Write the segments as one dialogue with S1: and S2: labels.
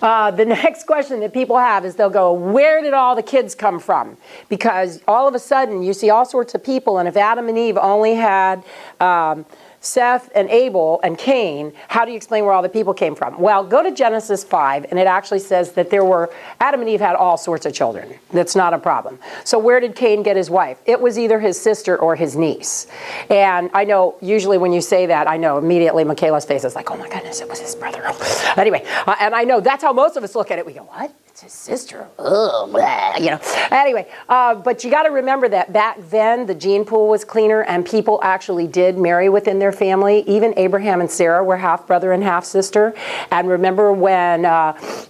S1: The next question that people have is they'll go, where did all the kids come from? Because all of a sudden you see all sorts of people, and if Adam and Eve only had Seth and Abel and Cain, how do you explain where all the people came from? Well, go to Genesis 5, and it actually says that Adam and Eve had all sorts of children. That's not a problem. So where did Cain get his wife? It was either his sister or his niece. And I know, usually when you say that, I know immediately Michaela's face is like, oh my goodness, it was his brother. Anyway, and I know that's how most of us look at it. We go, what? It's his sister. Ugh, blah, you know. Anyway, but you got to remember that back then the gene pool was cleaner, and people actually did marry within their family. Even Abraham and Sarah were half brother and half sister. And remember when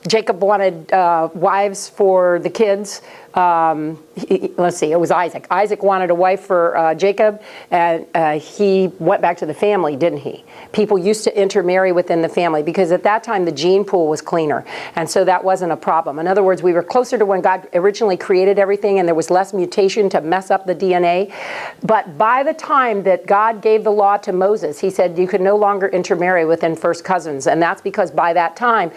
S1: Jacob wanted wives for the kids? Let's see, it was Isaac. Isaac wanted a wife for Jacob, and he went back to the family, didn't he? People used to intermarry within the family because at that time the gene pool was cleaner, and so that wasn't a problem. In other words, we were closer to when God originally created everything, and there was less mutation to mess up the DNA. But by the time that God gave the law to Moses, he said you could no longer intermarry within first cousins, and that's because by that time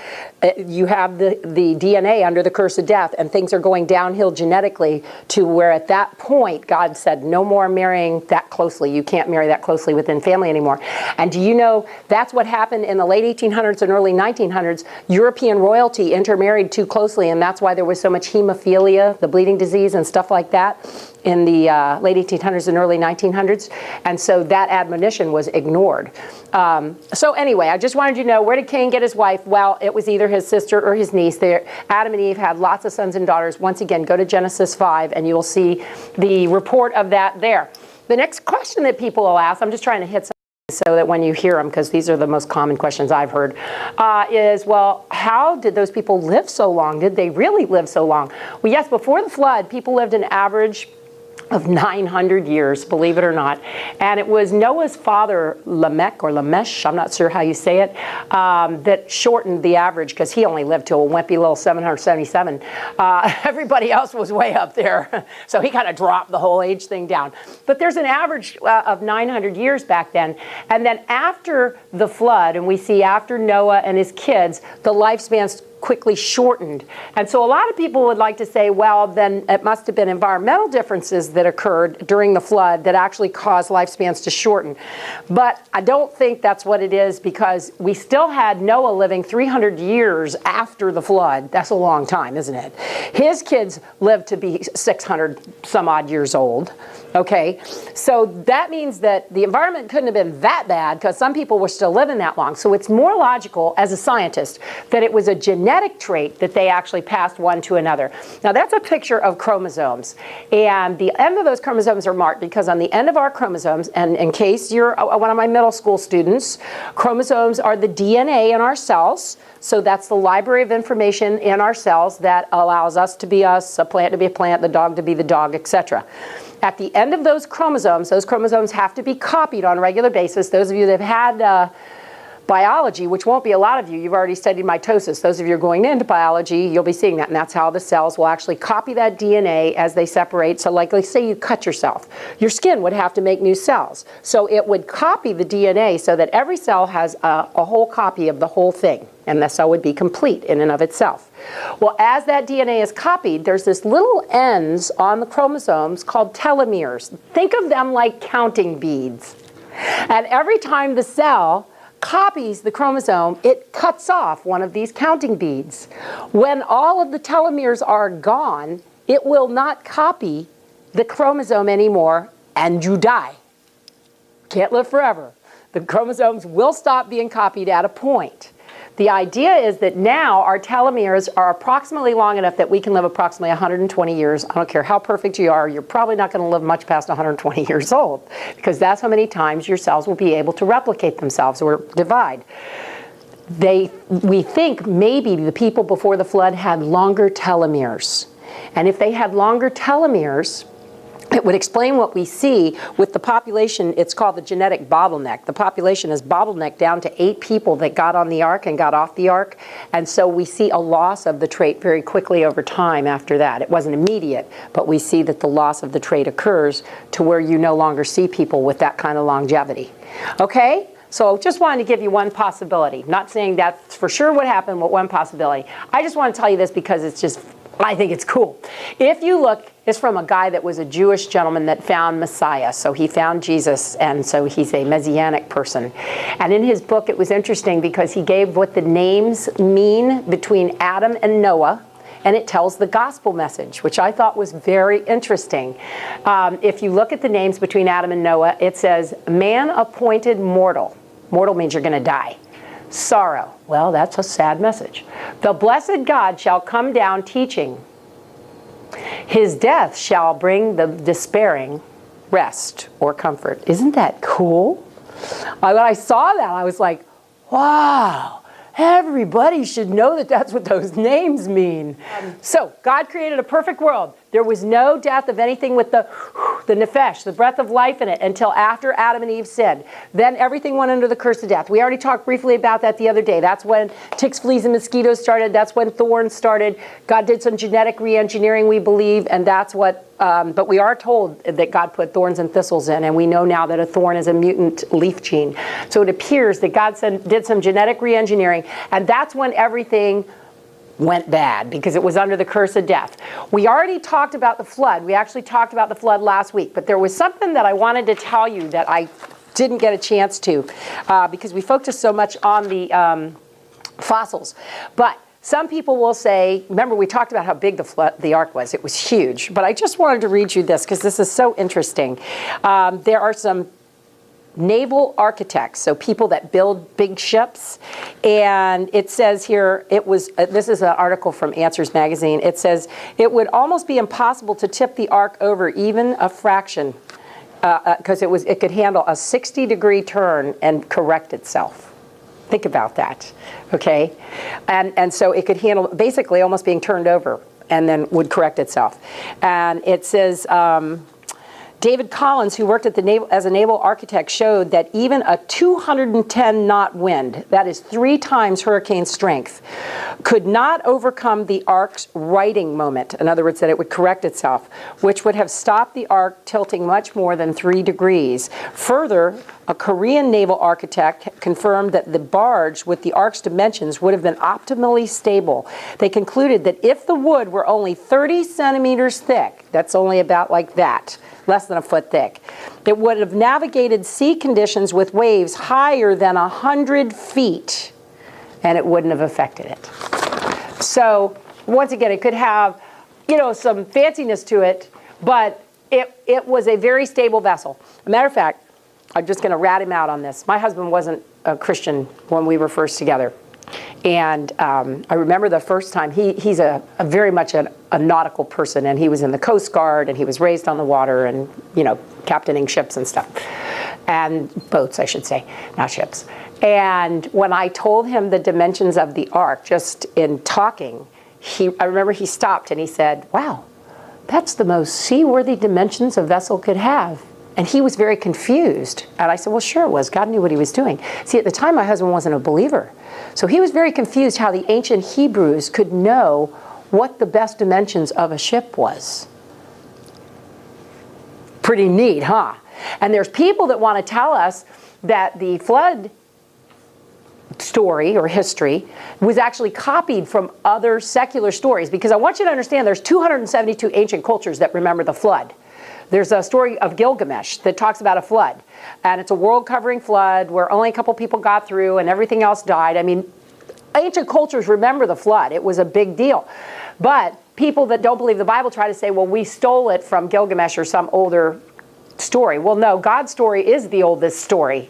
S1: you have the DNA under the curse of death, and things are going downhill genetically to where at that point God said no more marrying that closely. You can't marry that closely within family anymore. And do you know that's what happened in the late 1800s and early 1900s? European royalty intermarried too closely, and that's why there was so much hemophilia, the bleeding disease and stuff like that in the late 1800s and early 1900s. And so that admonition was ignored. So anyway, I just wanted you to know, where did Cain get his wife? Well, it was either his sister or his niece. Adam and Eve had lots of sons and daughters. Once again, go to Genesis 5 and you'll see the report of that there. The next question that people will ask, I'm just trying to hit some so that when you hear them, because these are the most common questions I've heard, is, well, how did those people live so long? Did they really live so long? Well, yes, before the flood, people lived an average of 900 years, believe it or not. And it was Noah's father, Lamech, or Lamesh, I'm not sure how you say it, that shortened the average, because he only lived till a wimpy little 777. Everybody else was way up there. So he kind of dropped the whole age thing down. But there's an average of 900 years back then. And then after the flood, and we see after Noah and his kids, the lifespans quickly shortened. And so a lot of people would like to say, well, then it must have been environmental differences that occurred during the flood that actually caused lifespans to shorten. But I don't think that's what it is, because we still had Noah living 300 years after the flood. That's a long time, isn't it? His kids lived to be 600 some odd years old. Okay, so that means that the environment couldn't have been that bad, because some people were still living that long. So it's more logical as a scientist that it was a genetic trait that they actually passed one to another. Now that's a picture of chromosomes, and the end of those chromosomes are marked because on the end of our chromosomes, and in case you're one of my middle school students, chromosomes are the DNA in our cells. So that's the library of information in our cells that allows us to be us, a plant to be a plant, the dog to be the dog, etc. At the end of those chromosomes have to be copied on a regular basis. Those of you that have had biology, which won't be a lot of you, you've already studied mitosis. Those of you who are going into biology, you'll be seeing that, and that's how the cells will actually copy that DNA as they separate. So like, let's say you cut yourself. Your skin would have to make new cells. So it would copy the DNA so that every cell has a whole copy of the whole thing, and the cell would be complete in and of itself. Well, as that DNA is copied, there's this little ends on the chromosomes called telomeres. Think of them like counting beads. And every time the cell copies the chromosome, it cuts off one of these counting beads. When all of the telomeres are gone, it will not copy the chromosome anymore, and you die. Can't live forever. The chromosomes will stop being copied at a point. The idea is that now our telomeres are approximately long enough that we can live approximately 120 years. I don't care how perfect you are, you're probably not going to live much past 120 years old, because that's how many times your cells will be able to replicate themselves or divide. We think maybe the people before the flood had longer telomeres. And if they had longer telomeres, it would explain what we see with the population. It's called the genetic bottleneck. The population is bottlenecked down to 8 people that got on the ark and got off the ark. And so we see a loss of the trait very quickly over time after that. It wasn't immediate, but we see that the loss of the trait occurs to where you no longer see people with that kind of longevity. Okay? So just wanted to give you one possibility. Not saying that's for sure what happened, but one possibility. I just want to tell you this because it's just, I think it's cool. If you look, it's from a guy that was a Jewish gentleman that found Messiah. So he found Jesus, and so he's a messianic person. And in his book, it was interesting because he gave what the names mean between Adam and Noah, and it tells the gospel message, which I thought was very interesting. If you look at the names between Adam and Noah, it says, man appointed mortal. Mortal means you're going to die. Sorrow. Well, that's a sad message. The blessed God shall come down teaching. His death shall bring the despairing rest or comfort. Isn't that cool? When I saw that, I was like, wow. Everybody should know that that's what those names mean. So, God created a perfect world. There was no death of anything with the nephesh, the breath of life in it, until after Adam and Eve sinned. Then everything went under the curse of death. We already talked briefly about that the other day. That's when ticks, fleas, and mosquitoes started. That's when thorns started. God did some genetic re-engineering, we believe, and that's what, but we are told that God put thorns and thistles in, and we know now that a thorn is a mutant leaf gene. So it appears that God did some genetic re-engineering, and that's when everything went bad, because it was under the curse of death. We already talked about the flood. We actually talked about the flood last week, but there was something that I wanted to tell you that I didn't get a chance to, because we focused so much on the fossils. But some people will say, remember we talked about how big the ark was. It was huge. But I just wanted to read you this because this is so interesting. There are some naval architects, so people that build big ships, and it says here, it was, this is an article from Answers magazine, it says, it would almost be impossible to tip the ark over even a fraction, because it could handle a 60-degree turn and correct itself. Think about that, okay? And so it could handle basically almost being turned over and then would correct itself. And it says, David Collins, who worked at the naval, as a naval architect, showed that even a 210-knot wind, that is 3 times hurricane strength, could not overcome the ark's righting moment. In other words, that it would correct itself, which would have stopped the ark tilting much more than 3 degrees. Further, a Korean naval architect confirmed that the barge with the ark's dimensions would have been optimally stable. They concluded that if the wood were only 30 centimeters thick, that's only about like that, less than a foot thick, it would have navigated sea conditions with waves higher than 100 feet, and it wouldn't have affected it. So, once again, it could have, some fanciness to it, but it was a very stable vessel. As a matter of fact, I'm just going to rat him out on this. My husband wasn't a Christian when we were first together. And I remember the first time, he's a very much a nautical person, and he was in the Coast Guard, and he was raised on the water and, captaining ships and stuff. And boats, I should say, not ships. And when I told him the dimensions of the ark, just in talking, I remember he stopped and he said, wow, that's the most seaworthy dimensions a vessel could have. And he was very confused. And I said, well, sure it was. God knew what he was doing. See, at the time, my husband wasn't a believer. So he was very confused how the ancient Hebrews could know what the best dimensions of a ship was. Pretty neat, huh? And there's people that want to tell us that the flood story or history was actually copied from other secular stories. Because I want you to understand there's 272 ancient cultures that remember the flood. There's a story of Gilgamesh that talks about a flood. And it's a world-covering flood where only a couple people got through and everything else died. I mean, ancient cultures remember the flood. It was a big deal. But people that don't believe the Bible try to say, well, we stole it from Gilgamesh or some older story. Well, no, God's story is the oldest story.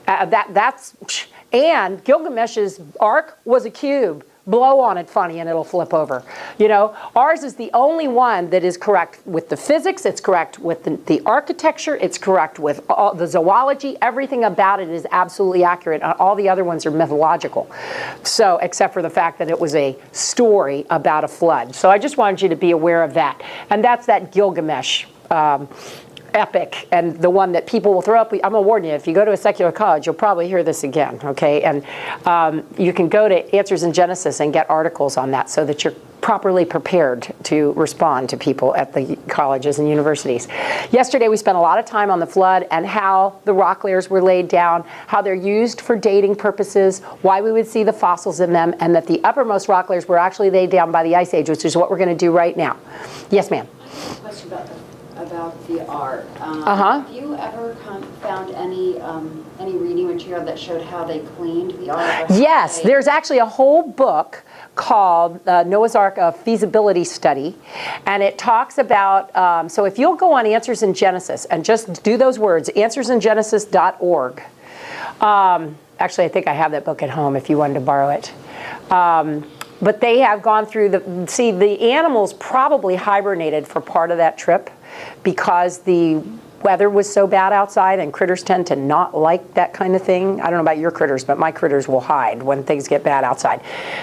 S1: And Gilgamesh's ark was a cube. Blow on it funny and it'll flip over. Ours is the only one that is correct with the physics, it's correct with the architecture, it's correct with all the zoology, everything about it is absolutely accurate. All the other ones are mythological. So, except for the fact that it was a story about a flood. So I just wanted you to be aware of that. And that's that Gilgamesh epic, and the one that people will throw up. I'm going to warn you, if you go to a secular college, you'll probably hear this again, okay? And you can go to Answers in Genesis and get articles on that so that you're properly prepared to respond to people at the colleges and universities. Yesterday we spent a lot of time on the flood and how the rock layers were laid down, how they're used for dating purposes, why we would see the fossils in them, and that the uppermost rock layers were actually laid down by the Ice Age, which is what we're going to do right now. Yes, ma'am.
S2: Question about the art. Have you ever found any reading material that showed how they cleaned the ark?
S1: Yes, there's actually a whole book called Noah's Ark, a feasibility study, and it talks about, so if you'll go on Answers in Genesis and just do those words, answersingenesis.org. Actually, I think I have that book at home if you wanted to borrow it. But they have gone through the animals probably hibernated for part of that trip because the weather was so bad outside, and critters tend to not like that kind of thing. I don't know about your critters, but my critters will hide when things get bad outside.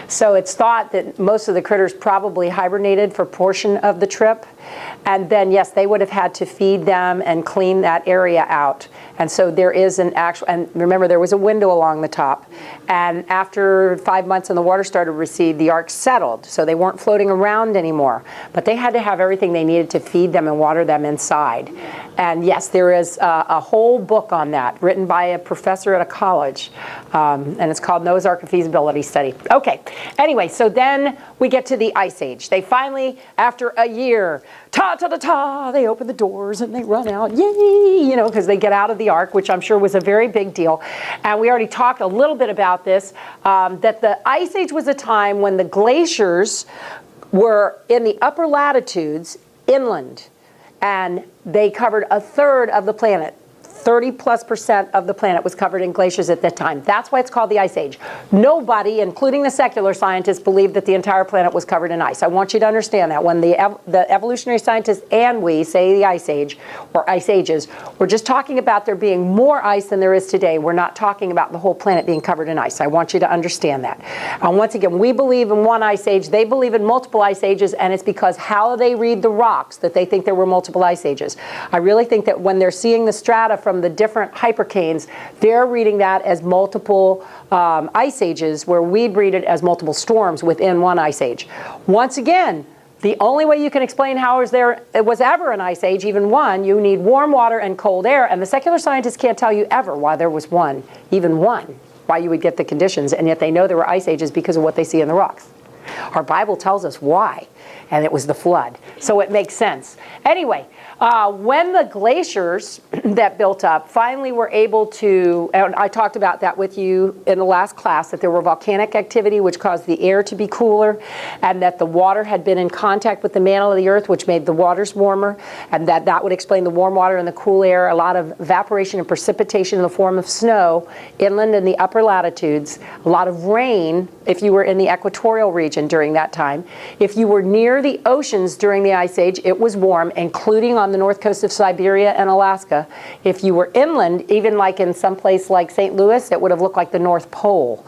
S1: So it's thought that most of the critters probably hibernated for a portion of the trip. And then, yes, they would have had to feed them and clean that area out. And so there is an actual, and remember, there was a window along the top. And after 5 months and the water started to recede, the ark settled. So they weren't floating around anymore. But they had to have everything they needed to feed them and water them inside. And yes, there is a whole book on that written by a professor at a college. And it's called Noah's Ark, a feasibility study. Okay, anyway, so then we get to the Ice Age. They finally, after a year, ta-ta-ta-ta, they open the doors and they run out, yay, you know, because they get out of the ark, which I'm sure was a very big deal. And we already talked a little bit about this, that the Ice Age was a time when the glaciers were in the upper latitudes inland, and they covered a third of the planet. 30+% of the planet was covered in glaciers at that time. That's why it's called the Ice Age. Nobody, including the secular scientists, believed that the entire planet was covered in ice. I want you to understand that. When the evolutionary scientists and we say the Ice Age or Ice Ages, we're just talking about there being more ice than there is today. We're not talking about the whole planet being covered in ice. I want you to understand that. And once again, we believe in one Ice Age. They believe in multiple Ice Ages, and it's because how they read the rocks that they think there were multiple Ice Ages. I really think that when they're seeing the strata from the different hypercanes, they're reading that as multiple ice ages, where we'd read it as multiple storms within one ice age. Once again, the only way you can explain how it was ever an ice age, even one, you need warm water and cold air, and the secular scientists can't tell you ever why there was one, even one, why you would get the conditions, and yet they know there were ice ages because of what they see in the rocks. Our Bible tells us why, and it was the flood. So it makes sense. Anyway, when the glaciers that built up finally were able to, and I talked about that with you in the last class, that there were volcanic activity which caused the air to be cooler, and that the water had been in contact with the mantle of the earth, which made the waters warmer, and that would explain the warm water and the cool air, a lot of evaporation and precipitation in the form of snow inland in the upper latitudes, a lot of rain if you were in the equatorial region during that time. If you were near the oceans during the Ice Age, it was warm, including on the north coast of Siberia and Alaska. If you were inland, even like in some place like St. Louis, it would have looked like the North Pole.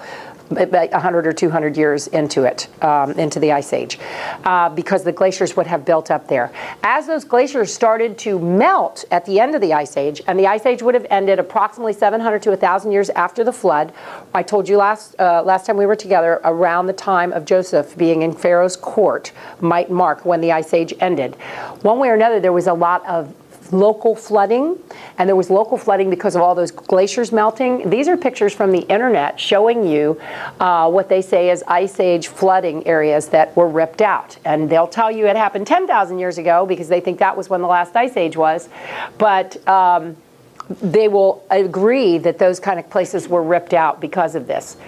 S1: 100 or 200 years into it, into the Ice Age, because the glaciers would have built up there. As those glaciers started to melt at the end of the Ice Age, and the Ice Age would have ended approximately 700 to 1,000 years after the flood. I told you last time we were together, around the time of Joseph being in Pharaoh's court might mark when the Ice Age ended. One way or another, there was a lot of local flooding, and there was local flooding because of all those glaciers melting. These are pictures from the internet showing you what they say is Ice Age flooding areas that were ripped out, and they'll tell you it happened 10,000 years ago because they think that was when the last Ice Age was, but they will agree that those kind of places were ripped out because of this.